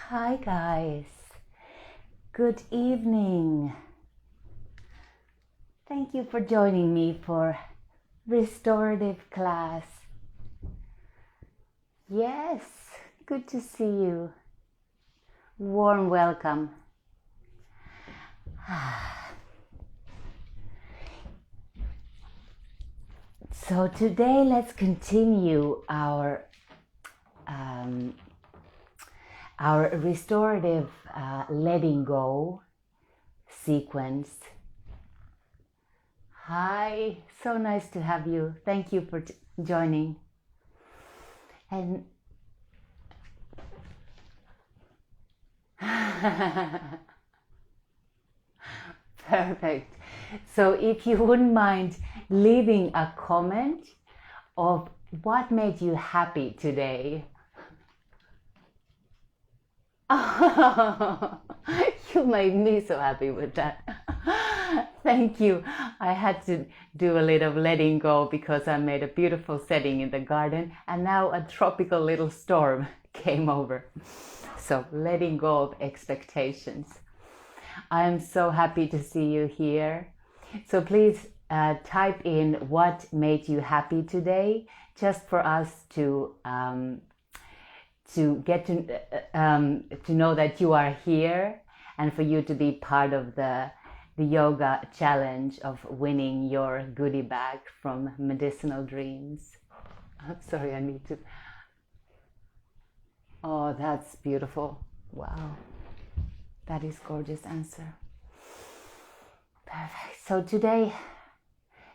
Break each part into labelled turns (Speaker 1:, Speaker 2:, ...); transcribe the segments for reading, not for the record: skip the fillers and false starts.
Speaker 1: Hi guys, good evening. Thank you for joining me for restorative class. Yes, good to see you. Warm welcome. So today let's continue our restorative letting go sequence. Hi, so nice to have you. Thank you for joining. And perfect. So if you wouldn't mind leaving a comment of what made you happy today. You made me so happy with that. Thank you. I had to do a little letting go because I made a beautiful setting in the garden and now a tropical little storm came over. So letting go of expectations. I am so happy to see you here. So please type in what made you happy today, just for us to get to know that you are here and for you to be part of the yoga challenge of winning your goodie bag from Medicinal Dreams. I'm sorry, I need to. Oh, that's beautiful. Wow. That is gorgeous answer. Perfect. So today,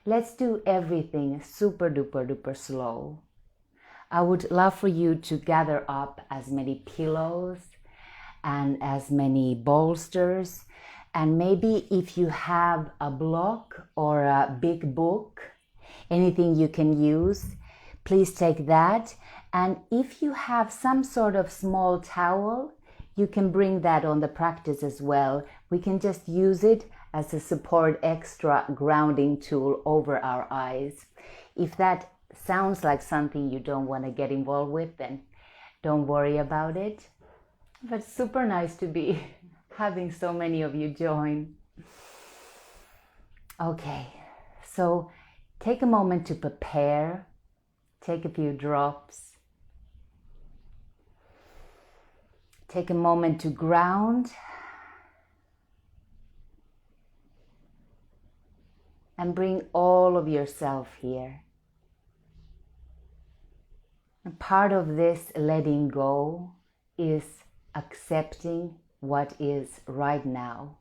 Speaker 1: let's do everything super duper duper slow. I would love for you to gather up as many pillows and as many bolsters. And maybe if you have a block or a big book, anything you can use, please take that. And if you have some sort of small towel, you can bring that on the practice as well. We can just use it as a support extra grounding tool over our eyes. If that sounds like something you don't want to get involved with, then don't worry about it. But super nice to be having so many of you join. Okay, so take a moment to prepare. Take a few drops. Take a moment to ground. And bring all of yourself here. And part of this letting go is accepting what is right now.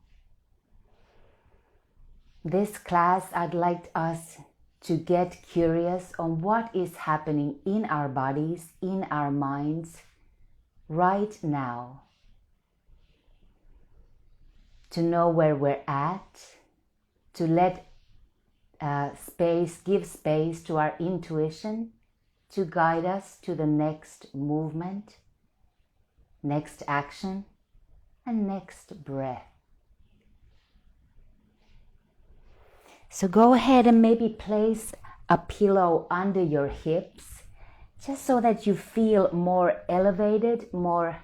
Speaker 1: This class, I'd like us to get curious on what is happening in our bodies, in our minds, right now. To know where we're at, to let give space to our intuition to guide us to the next movement, next action, and next breath. So go ahead and maybe place a pillow under your hips, just so that you feel more elevated, more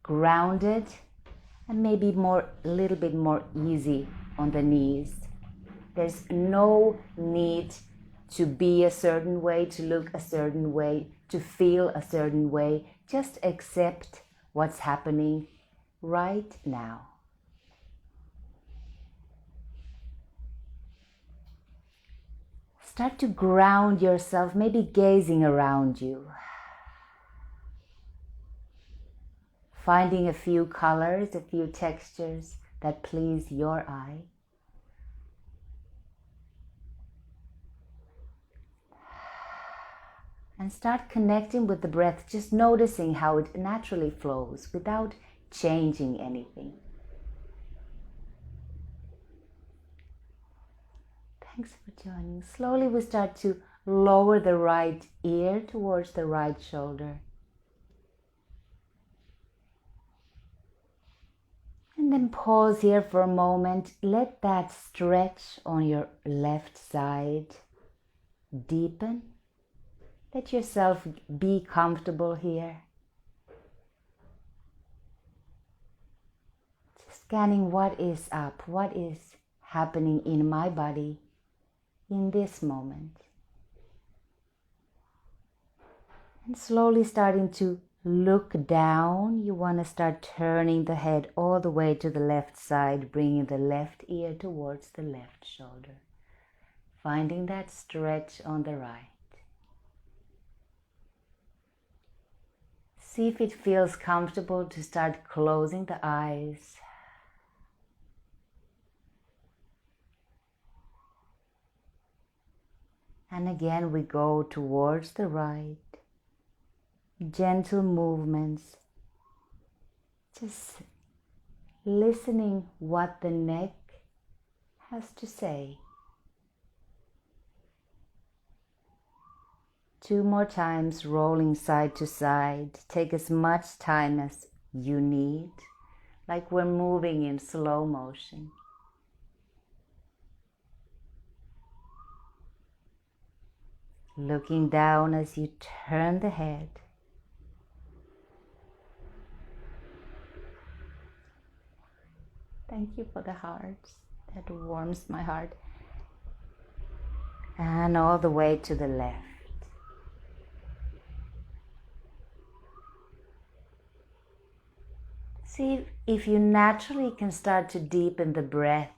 Speaker 1: grounded, and maybe a little bit more easy on the knees. There's no need to be a certain way, to look a certain way, to feel a certain way. Just accept what's happening right now. Start to ground yourself, maybe gazing around you. Finding a few colors, a few textures that please your eye. And start connecting with the breath, just noticing how it naturally flows without changing anything. Thanks for joining. Slowly we start to lower the right ear towards the right shoulder. And then pause here for a moment. Let that stretch on your left side deepen. Let yourself be comfortable here. Scanning what is up, what is happening in my body in this moment. And slowly starting to look down. You want to start turning the head all the way to the left side, bringing the left ear towards the left shoulder. Finding that stretch on the right. See if it feels comfortable to start closing the eyes. And again we go towards the right. Gentle movements. Just listening what the neck has to say. 2 more times, rolling side to side. Take as much time as you need, like we're moving in slow motion. Looking down as you turn the head. Thank you for the hearts. That warms my heart. And all the way to the left. See if you naturally can start to deepen the breath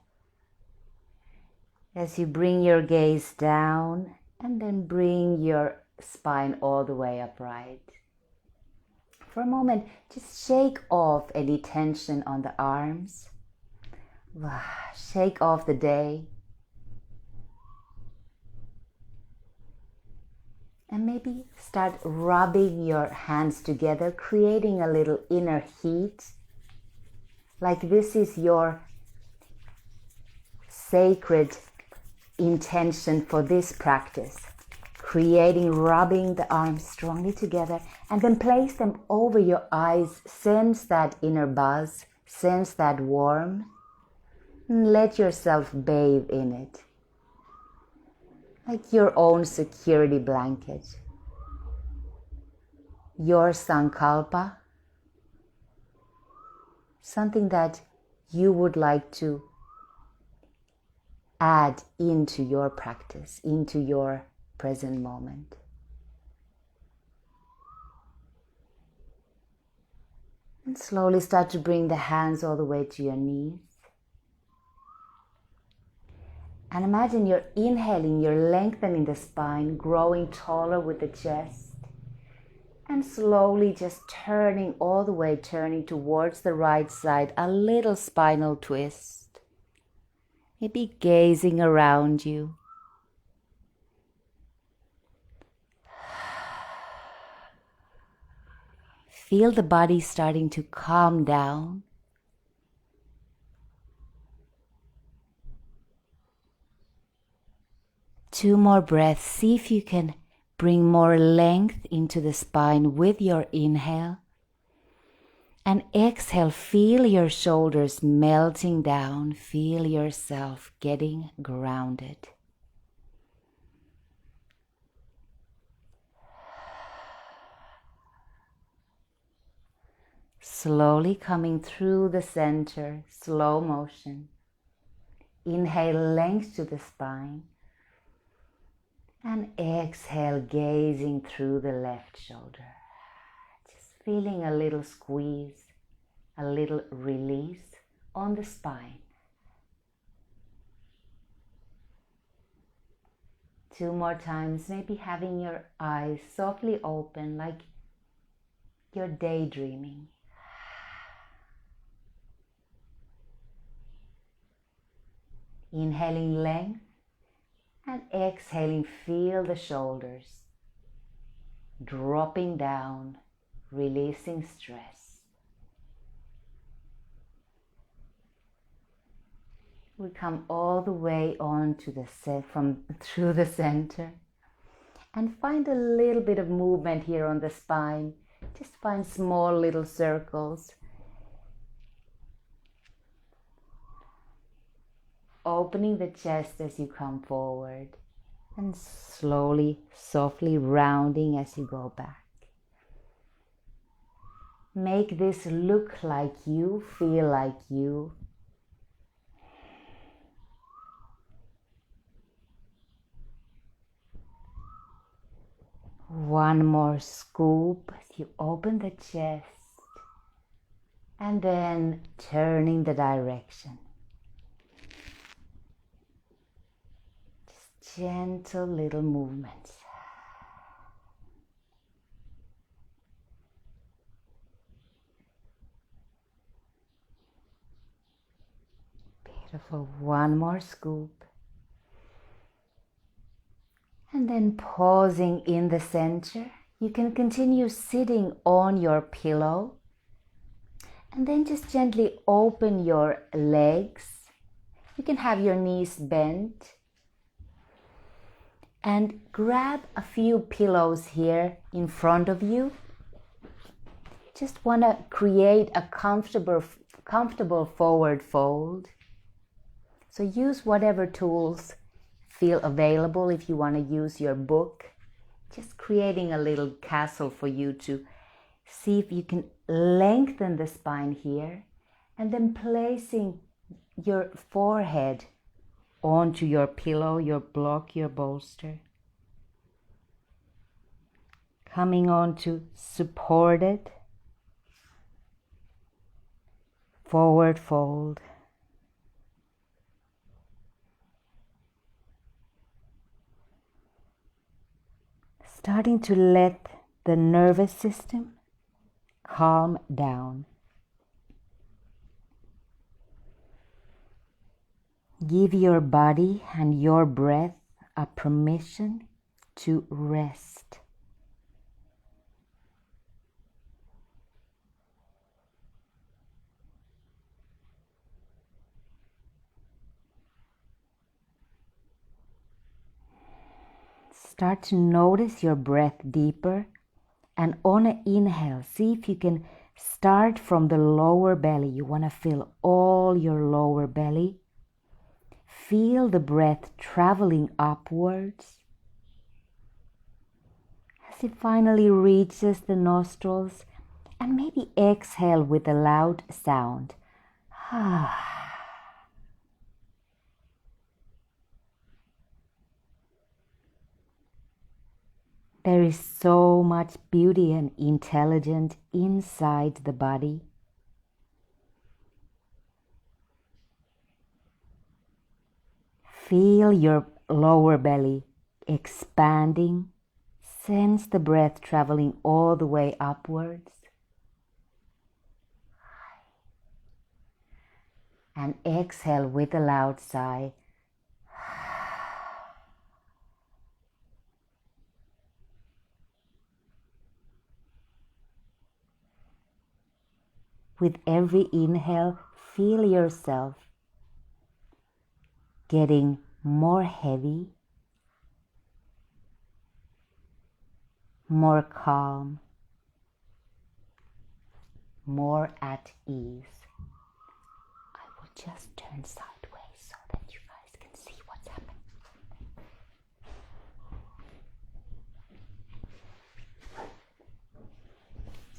Speaker 1: as you bring your gaze down and then bring your spine all the way upright. For a moment, just shake off any tension on the arms. Shake off the day. And maybe start rubbing your hands together, creating a little inner heat. Like this is your sacred intention for this practice. Creating, rubbing the arms strongly together and then place them over your eyes. Sense that inner buzz, sense that warmth. And let yourself bathe in it. Like your own security blanket. Your sankalpa. Something that you would like to add into your practice, into your present moment. And slowly start to bring the hands all the way to your knees. And imagine you're inhaling, you're lengthening the spine, growing taller with the chest. And slowly just turning all the way, turning towards the right side, a little spinal twist. Maybe gazing around you. Feel the body starting to calm down. Two more breaths. See if you can bring more length into the spine with your inhale. And exhale, feel your shoulders melting down. Feel yourself getting grounded. Slowly coming through the center, slow motion. Inhale, length to the spine. And exhale, gazing through the left shoulder. Just feeling a little squeeze, a little release on the spine. 2 more times, maybe having your eyes softly open like you're daydreaming. Inhaling length. And exhaling, feel the shoulders dropping down, releasing stress. We come all the way on to the through the center and find a little bit of movement here on the spine. Just find small little circles. Opening the chest as you come forward and slowly, softly rounding as you go back. Make this look like you, feel like you. One more scoop as you open the chest and then turning the direction. Just gentle little movements. Beautiful. One more scoop. And then pausing in the center, you can continue sitting on your pillow and then just gently open your legs. You can have your knees bent and grab a few pillows here in front of you. Just want to create a comfortable forward fold. So use whatever tools feel available. If you want to use your book, just creating a little castle for you to see if you can lengthen the spine here, and then placing your forehead onto your pillow, your block, your bolster. Coming on to supported forward fold. Starting to let the nervous system calm down. Give your body and your breath a permission to rest. Start to notice your breath deeper, and on an inhale, see if you can start from the lower belly. You want to fill all your lower belly. Feel the breath traveling upwards as it finally reaches the nostrils, and maybe exhale with a loud sound. There is so much beauty and intelligence inside the body. Feel your lower belly expanding. Sense the breath traveling all the way upwards. And exhale with a loud sigh. With every inhale, feel yourself getting more heavy, more calm, more at ease. I will just turn sideways so that you guys can see what's happening.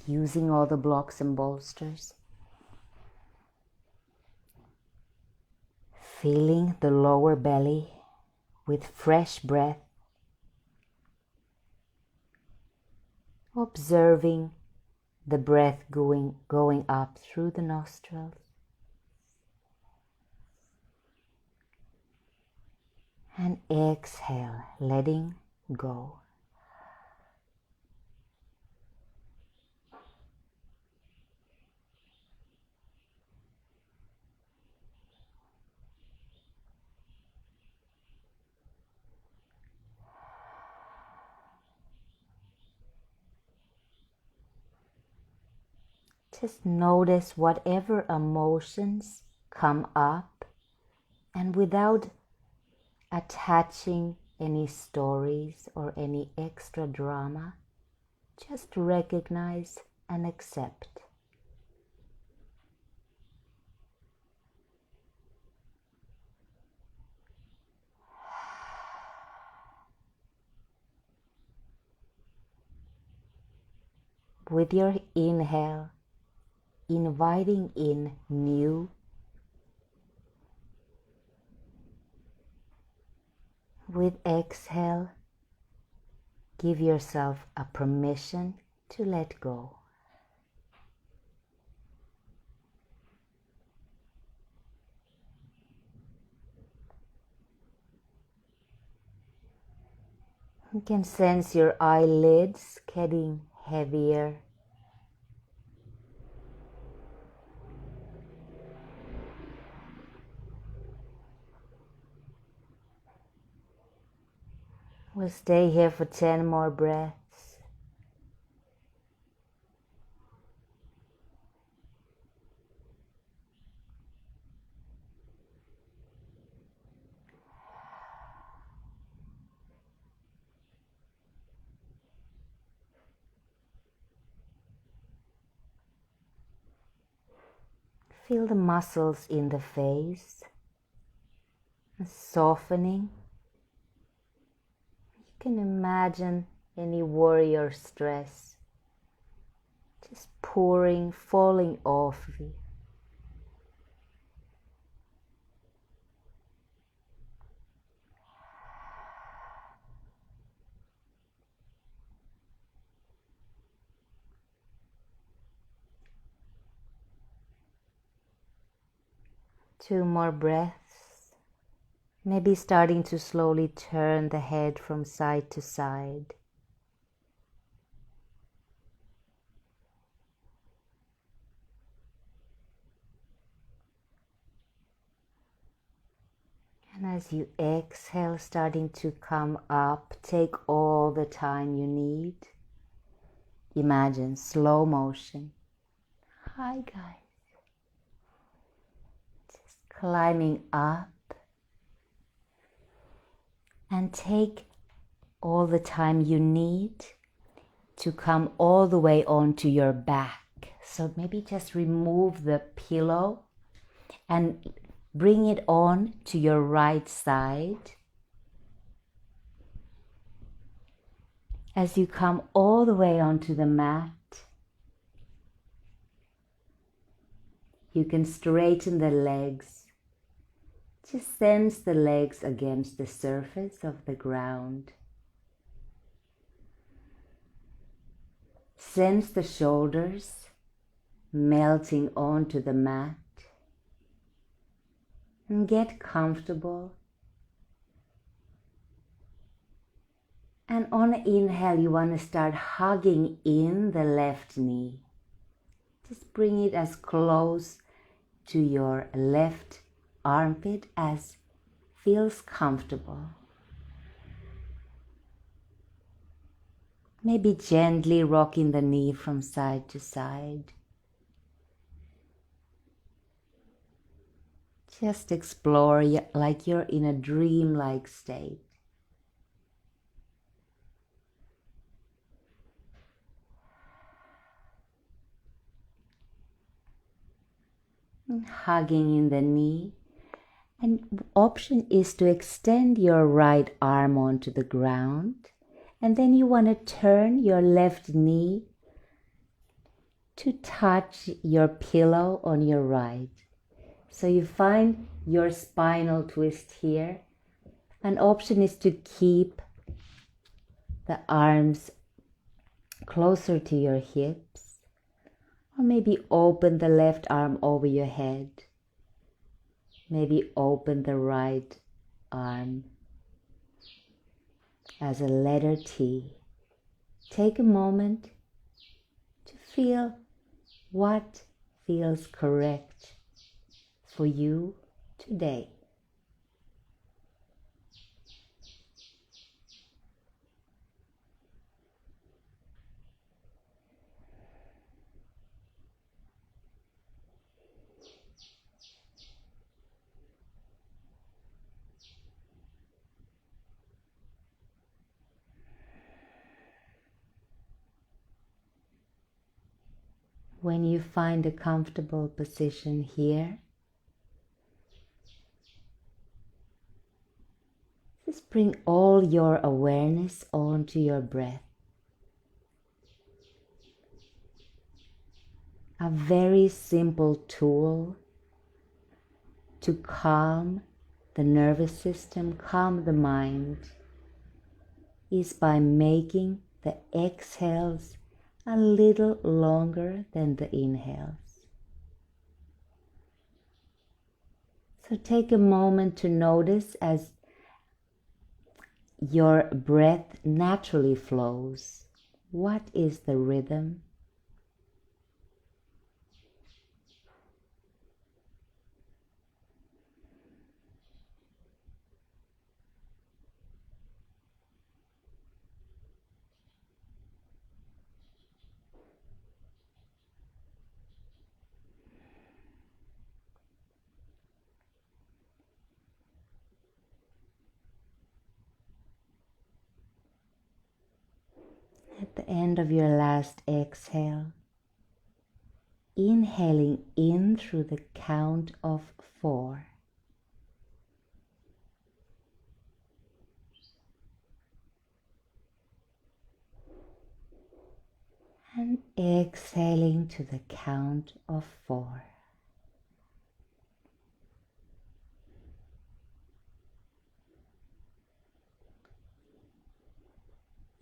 Speaker 1: Using all the blocks and bolsters. Filling the lower belly with fresh breath. Observing the breath going up through the nostrils. And exhale, letting go. Just notice whatever emotions come up, and without attaching any stories or any extra drama, just recognize and accept. With your inhale, inviting in new. With exhale, give yourself a permission to let go. You can sense your eyelids getting heavier. We'll stay here for 10 more breaths. Feel the muscles in the face softening. You can imagine any worry or stress just pouring, falling off of you. Two more breaths. Maybe starting to slowly turn the head from side to side. And as you exhale, starting to come up, take all the time you need. Imagine slow motion. Hi guys. Climbing up, and take all the time you need to come all the way onto your back. So maybe just remove the pillow and bring it on to your right side. As you come all the way onto the mat, you can straighten the legs. Just sense the legs against the surface of the ground. Sense the shoulders melting onto the mat. And get comfortable. And on an inhale, you want to start hugging in the left knee. Just bring it as close to your left armpit as feels comfortable. Maybe gently rocking the knee from side to side. Just explore like you're in a dream-like state. And hugging in the knee. And the option is to extend your right arm onto the ground, and then you want to turn your left knee to touch your pillow on your right. So you find your spinal twist here. An option is to keep the arms closer to your hips, or maybe open the left arm over your head. Maybe open the right arm as a letter T. Take a moment to feel what feels correct for you today. When you find a comfortable position here, just bring all your awareness onto your breath. A very simple tool to calm the nervous system, calm the mind, is by making the exhales a little longer than the inhales. So take a moment to notice as your breath naturally flows. What is the rhythm? At the end of your last exhale, inhaling in through the count of 4. And exhaling to the count of 4.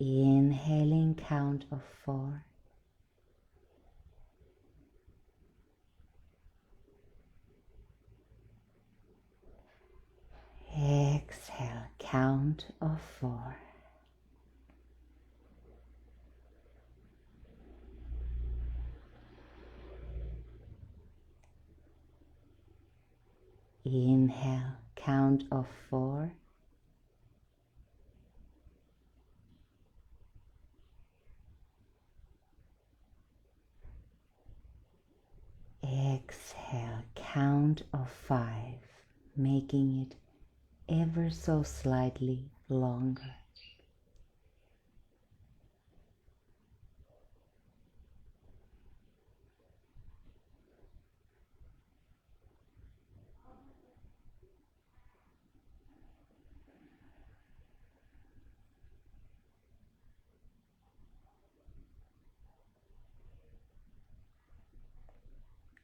Speaker 1: Inhaling count of 4. Exhale count of 4. Inhale count of 4. Exhale count of 5, making it ever so slightly longer.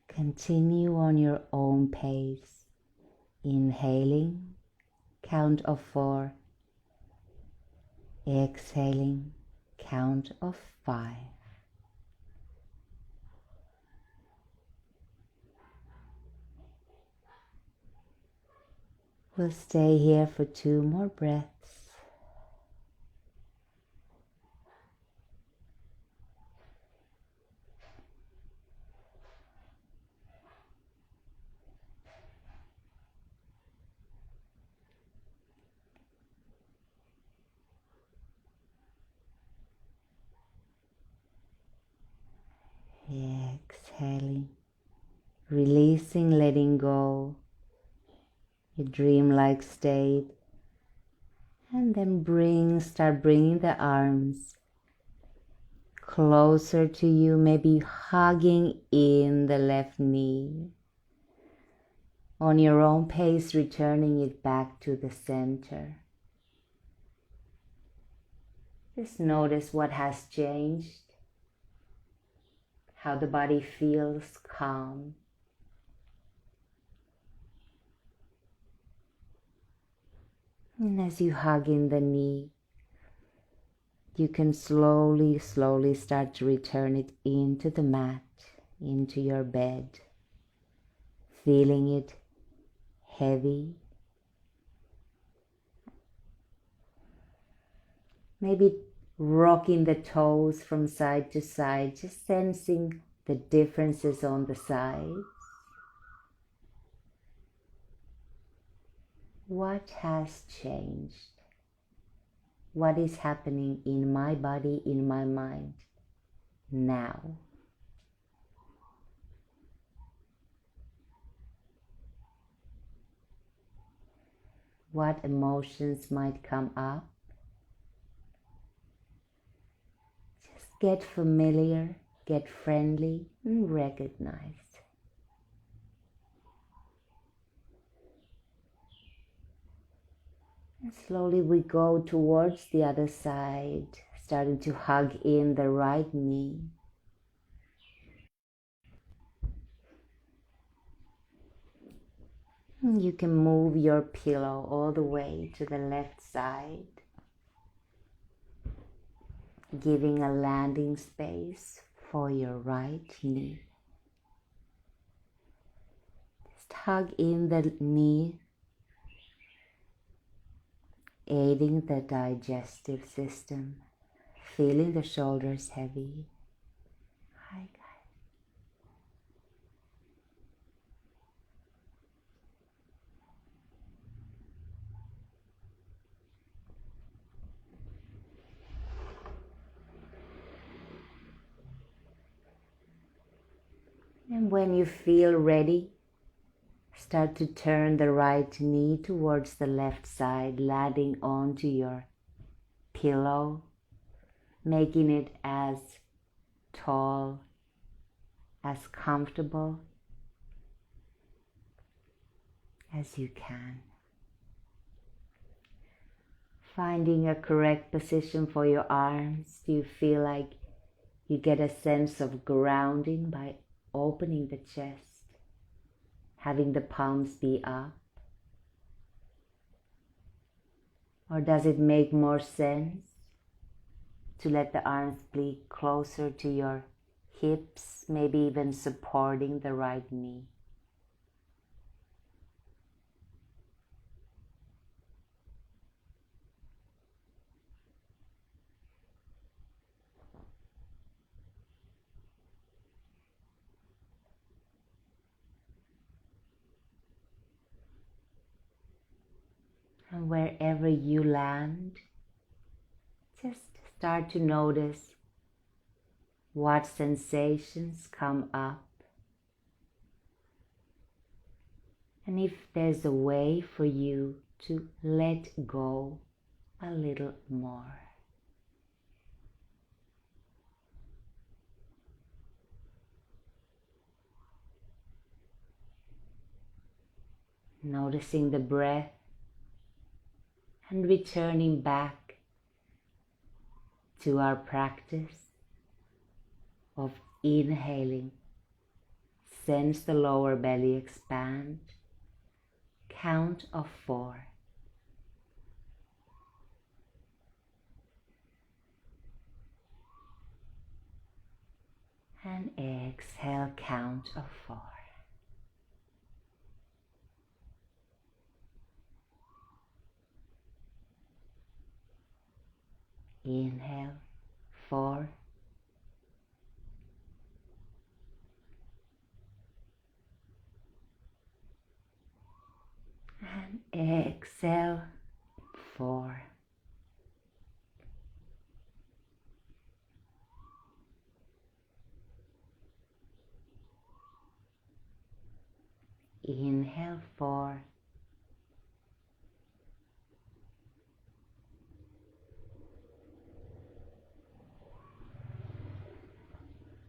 Speaker 1: Continue on your own pace, inhaling, count of 4, exhaling, count of 5. We'll stay here for 2 more breaths. Exhaling, releasing, letting go, your dreamlike state, and then start bringing the arms closer to you, maybe hugging in the left knee. On your own pace, returning it back to the center. Just notice what has changed, how the body feels calm. And as you hug in the knee, you can slowly start to return it into the mat, into your bed, feeling it heavy. Maybe rocking the toes from side to side, just sensing the differences on the sides. What has changed? What is happening in my body, in my mind now? What emotions might come up? Just get familiar, get friendly, and recognize. And slowly we go towards the other side, starting to hug in the right knee. You can move your pillow all the way to the left side, giving a landing space for your right knee. Just hug in the knee, aiding the digestive system, feeling the shoulders heavy. Hi guys. And when you feel ready, start to turn the right knee towards the left side, landing onto your pillow, making it as tall, as comfortable as you can. Finding a correct position for your arms. Do you feel like you get a sense of grounding by opening the chest, having the palms be up? Or does it make more sense to let the arms be closer to your hips, maybe even supporting the right knee? And wherever you land, just start to notice what sensations come up. And if there's a way for you to let go a little more. Noticing the breath and returning back to our practice of inhaling. Sense the lower belly expand. Count of 4. And exhale, count of 4. Inhale, 4. And exhale, 4. Inhale, 4.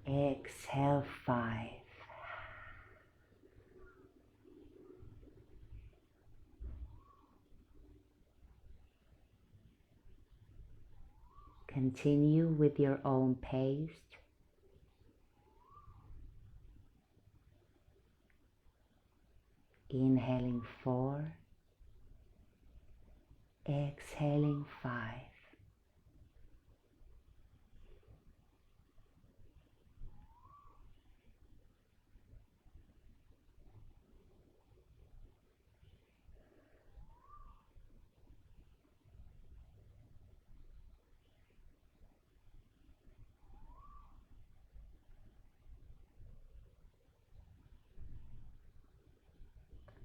Speaker 1: Exhale, 5. Continue with your own pace. Inhaling 4. Exhaling 5.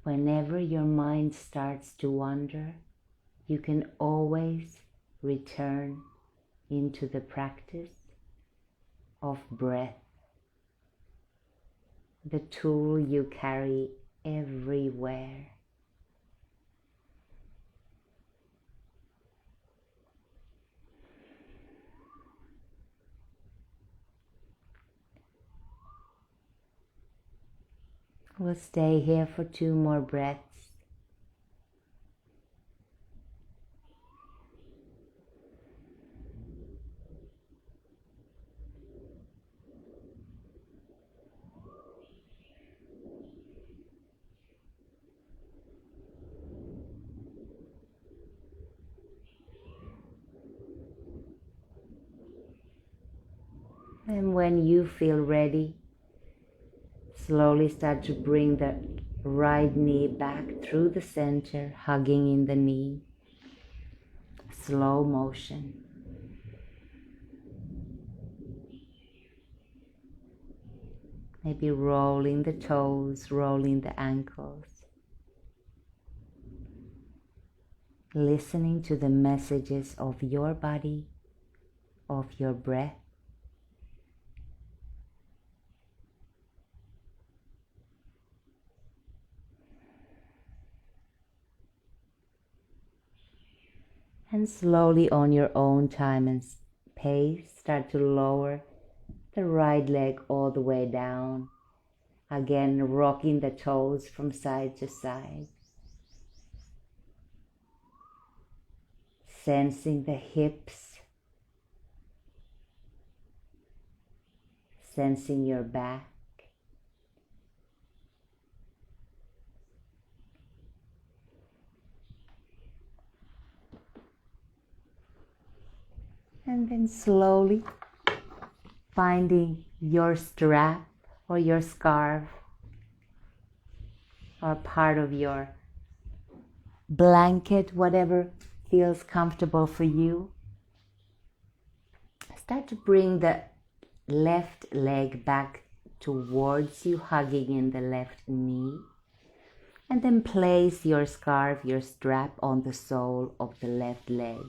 Speaker 1: Whenever your mind starts to wander, you can always return into the practice of breath, the tool you carry everywhere. We'll stay here for 2 more breaths. And when you feel ready, slowly start to bring the right knee back through the center, hugging in the knee. Slow motion. Maybe rolling the toes, rolling the ankles. Listening to the messages of your body, of your breath. And slowly on your own time and pace, start to lower the right leg all the way down. Again, rocking the toes from side to side. Sensing the hips. Sensing your back. And then slowly finding your strap or your scarf or part of your blanket, whatever feels comfortable for you. Start to bring the left leg back towards you, hugging in the left knee. And then place your scarf, your strap on the sole of the left leg.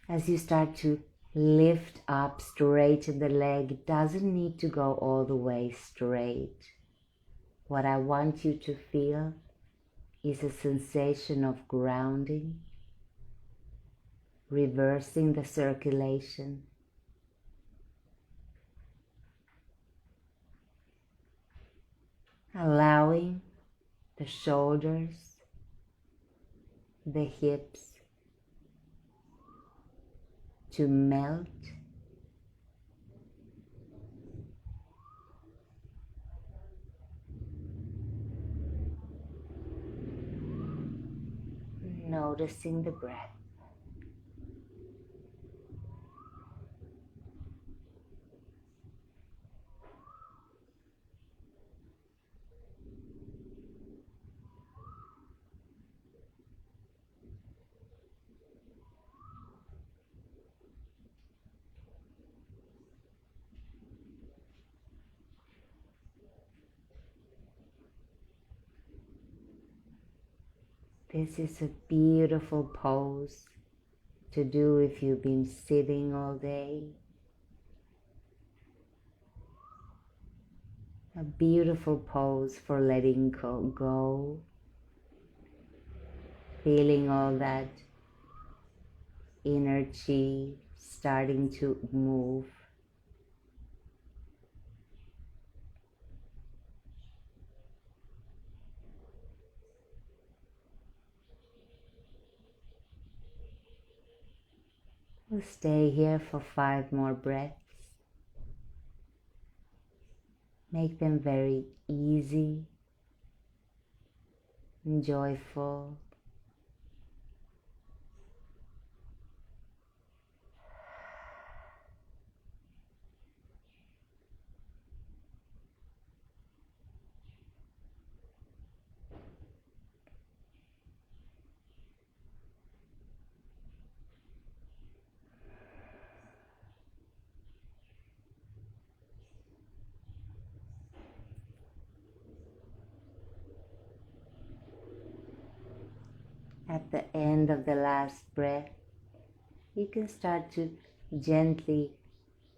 Speaker 1: As you start to lift up, straighten the leg, it doesn't need to go all the way straight. What I want you to feel is a sensation of grounding, reversing the circulation, allowing the shoulders, the hips to melt. Noticing the breath. This is a beautiful pose to do if you've been sitting all day. A beautiful pose for letting go, feeling all that inner chi starting to move. We'll stay here for 5 more breaths. Make them very easy and joyful. At the end of the last breath, you can start to gently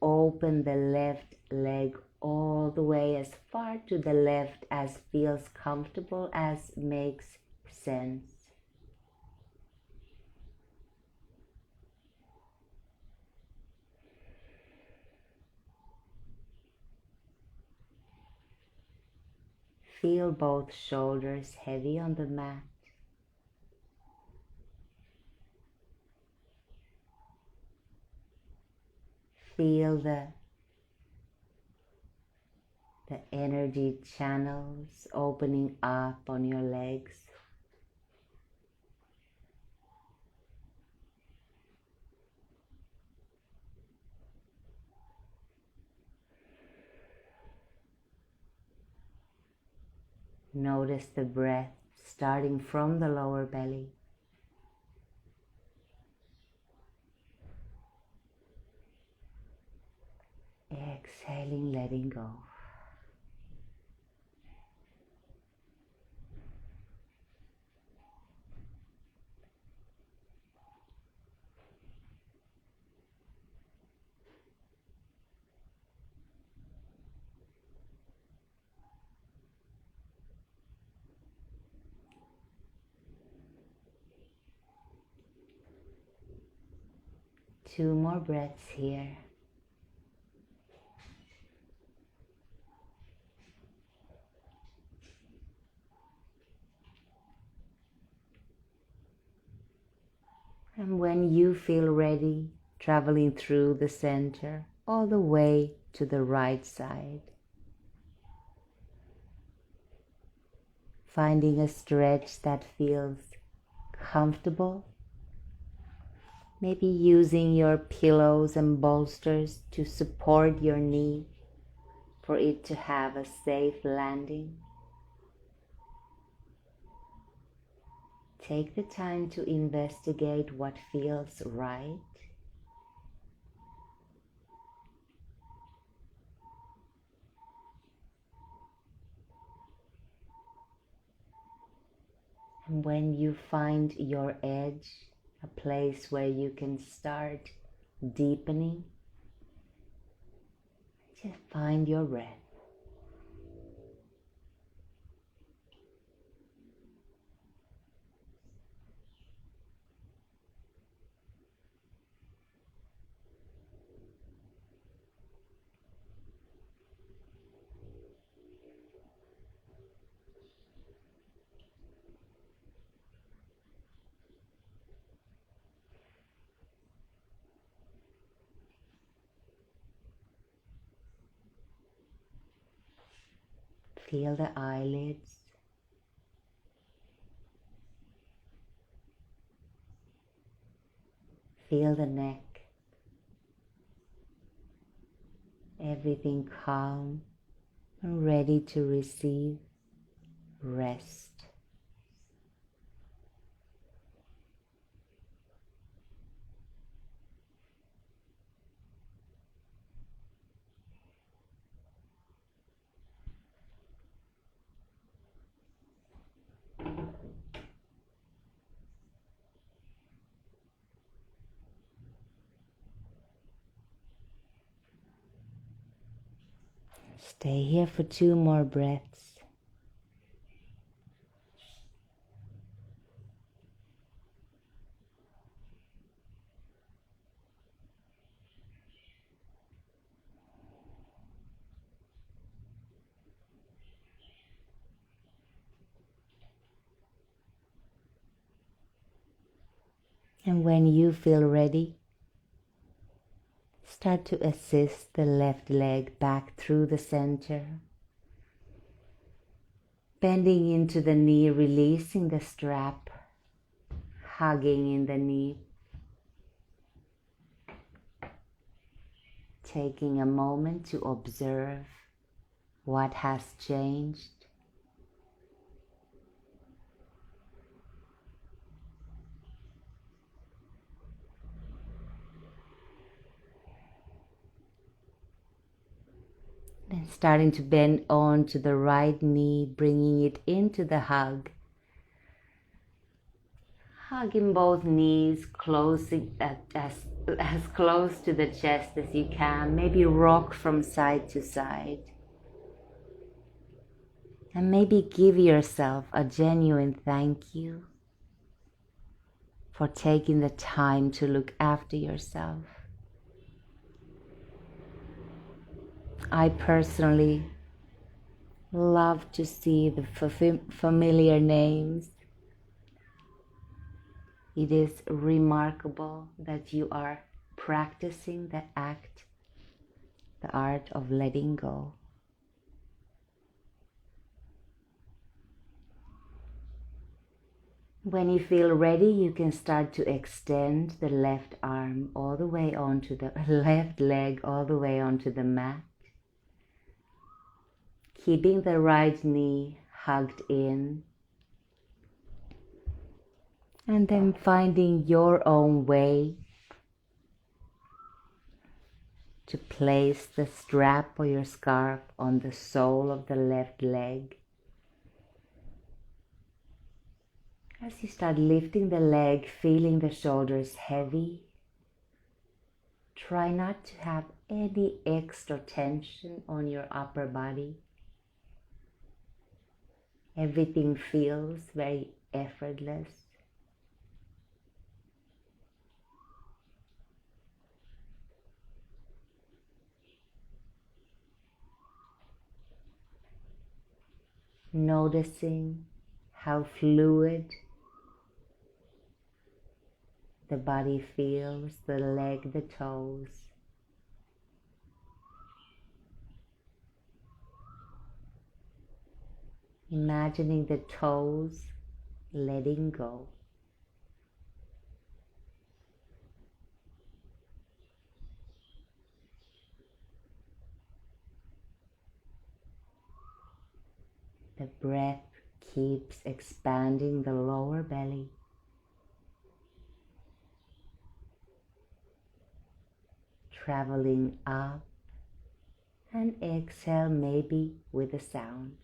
Speaker 1: open the left leg all the way as far to the left as feels comfortable, as makes sense. Feel both shoulders heavy on the mat. Feel the energy channels opening up on your legs. Notice the breath starting from the lower belly. Exhaling, letting go. Two more breaths here. And when you feel ready, traveling through the center, all the way to the right side. Finding a stretch that feels comfortable. Maybe using your pillows and bolsters to support your knee for it to have a safe landing. Take the time to investigate what feels right. And when you find your edge, a place where you can start deepening, just find your breath. Feel the eyelids. Feel the neck. Everything calm and ready to receive rest. Stay here for two more breaths. And when you feel ready, start to assist the left leg back through the center. Bending into the knee, releasing the strap, hugging in the knee. Taking a moment to observe what has changed. Then starting to bend onto the right knee, bringing it into the hug. Hugging both knees, closing as close to the chest as you can. Maybe rock from side to side. And maybe give yourself a genuine thank you for taking the time to look after yourself. I personally love to see the familiar names. It is remarkable that you are practicing the act, the art of letting go. When you feel ready, you can start to extend the left arm all the way onto the left leg, all the way onto the mat. Keeping the right knee hugged in, and then finding your own way to place the strap or your scarf on the sole of the left leg. As you start lifting the leg, feeling the shoulders heavy, try not to have any extra tension on your upper body. Everything feels very effortless. Noticing how fluid the body feels, the leg, the toes. Imagining the toes letting go. The breath keeps expanding the lower belly. Traveling up, and exhale maybe with a sound.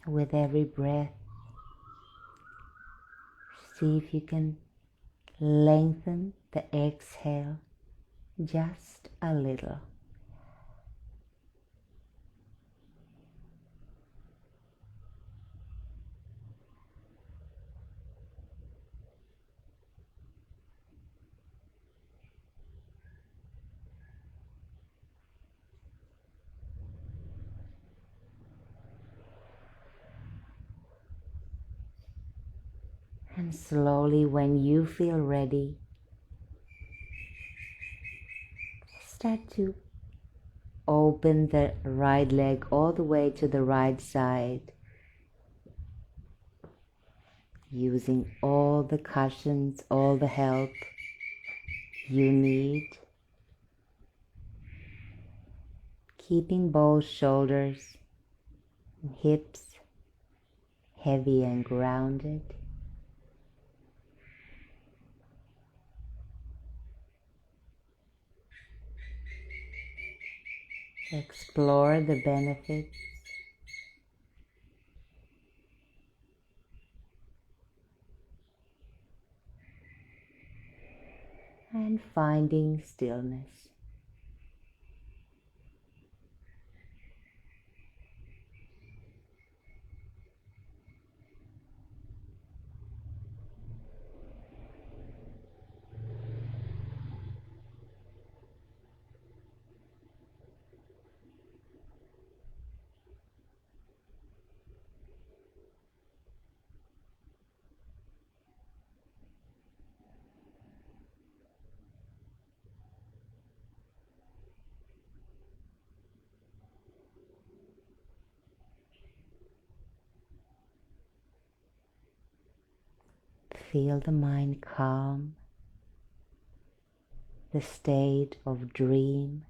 Speaker 1: With every breath, see if you can lengthen the exhale just a little. And slowly, when you feel ready, start to open the right leg all the way to the right side, using all the cushions, all the help you need. Keeping both shoulders and hips heavy and grounded. Explore the benefits and finding stillness. Feel the mind calm, the state of dream.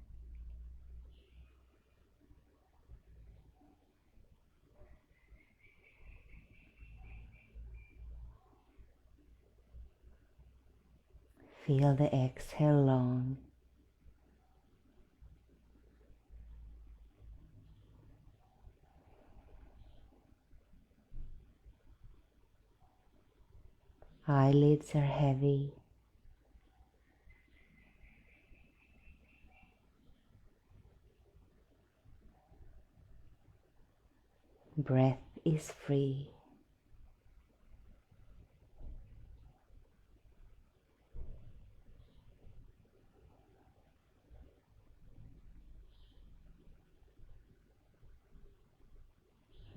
Speaker 1: Feel the exhale long. Eyelids are heavy. Breath is free.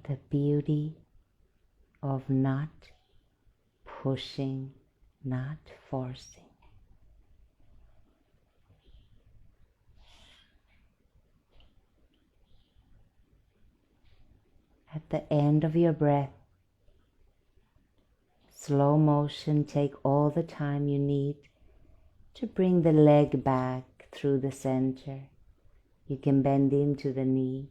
Speaker 1: The beauty of not pushing, not forcing. At the end of your breath, slow motion, take all the time you need to bring the leg back through the center. You can bend into the knee.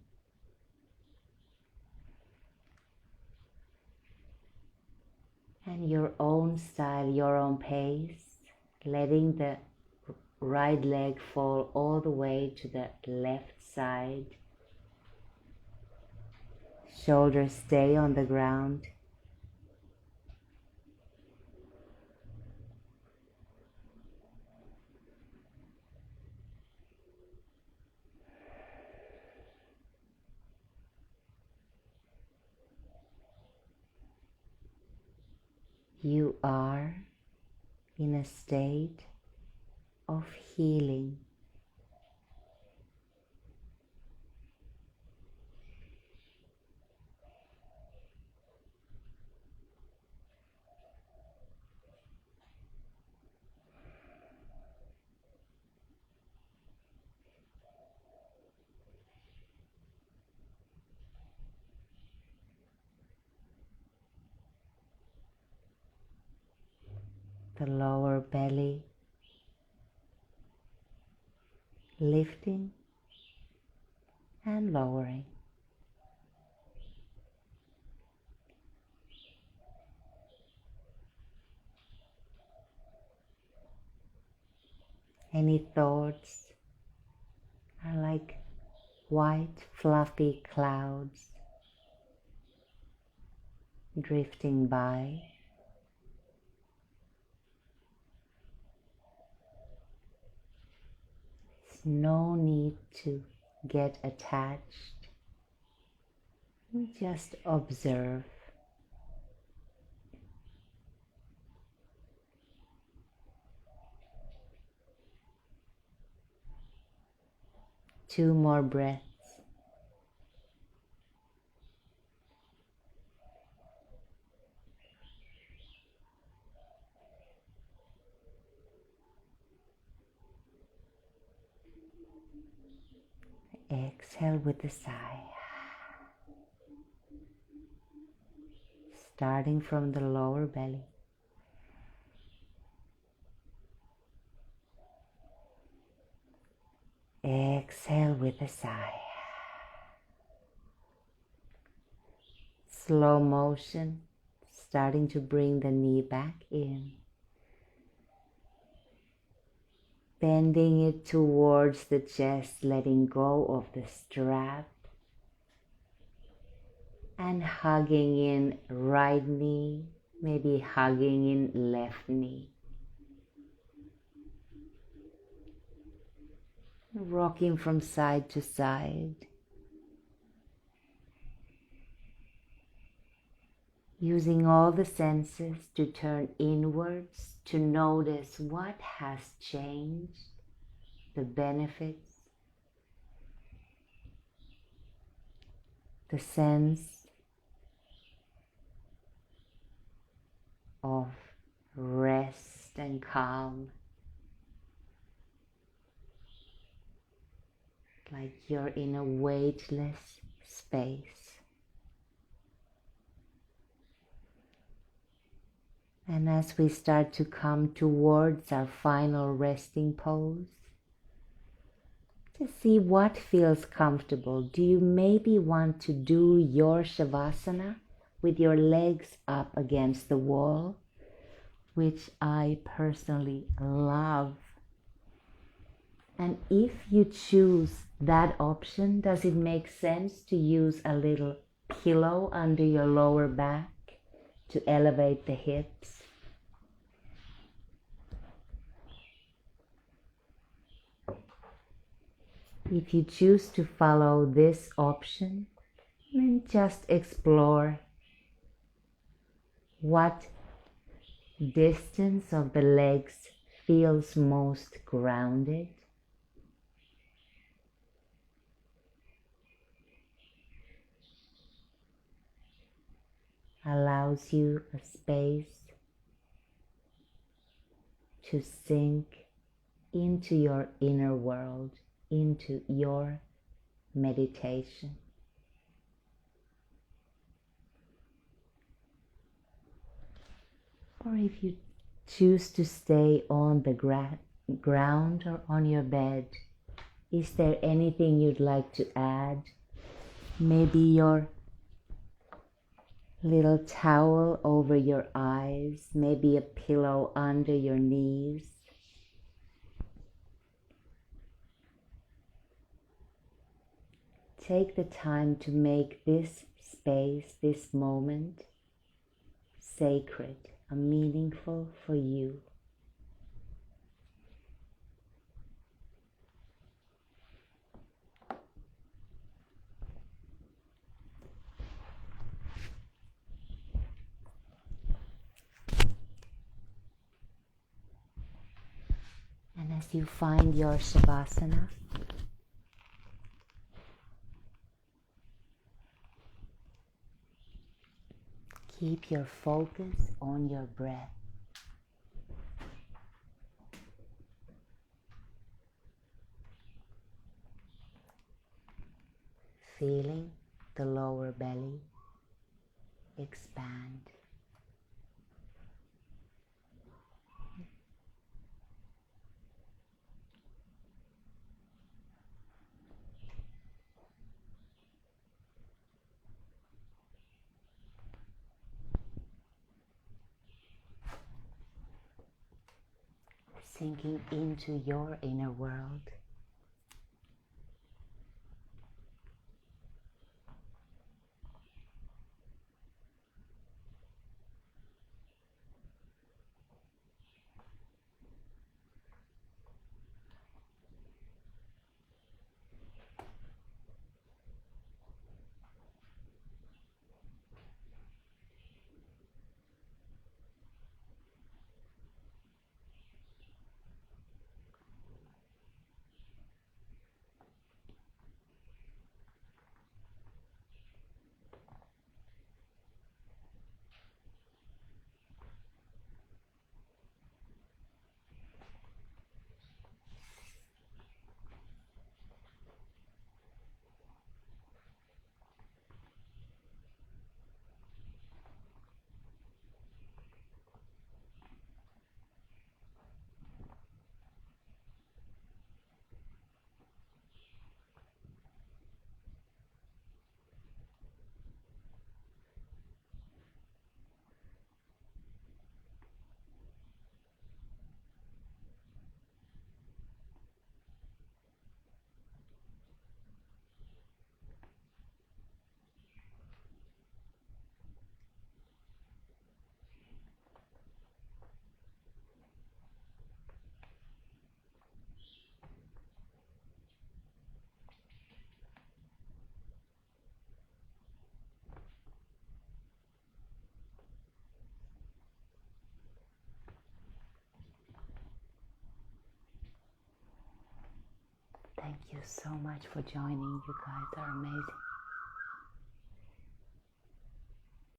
Speaker 1: And your own style, your own pace, letting the right leg fall all the way to the left side. Shoulders stay on the ground. You are in a state of healing. The lower belly lifting and lowering. Any thoughts are like white fluffy clouds drifting by. There's no need to get attached. Just observe. Two more breaths. Exhale with a sigh. Starting from the lower belly. Exhale with a sigh. Slow motion, starting to bring the knee back in. Bending it towards the chest, letting go of the strap. And hugging in right knee, maybe hugging in left knee. Rocking from side to side. Using all the senses to turn inwards, to notice what has changed, the benefits, the sense of rest and calm. Like you're in a weightless space. And as we start to come towards our final resting pose, to see what feels comfortable. Do you maybe want to do your Shavasana with your legs up against the wall, which I personally love? And if you choose that option, does it make sense to use a little pillow under your lower back to elevate the hips? If you choose to follow this option, then just explore what distance of the legs feels most grounded. Allows you a space to sink into your inner world, into your meditation. Or if you choose to stay on the ground or on your bed, is there anything you'd like to add? Maybe your little towel over your eyes, maybe a pillow under your knees. Take the time to make this space, this moment, sacred and meaningful for you. And as you find your Shavasana, keep your focus on your breath. Feeling the lower belly expand. Sinking into your inner world. Thank you so much for joining. You guys are amazing.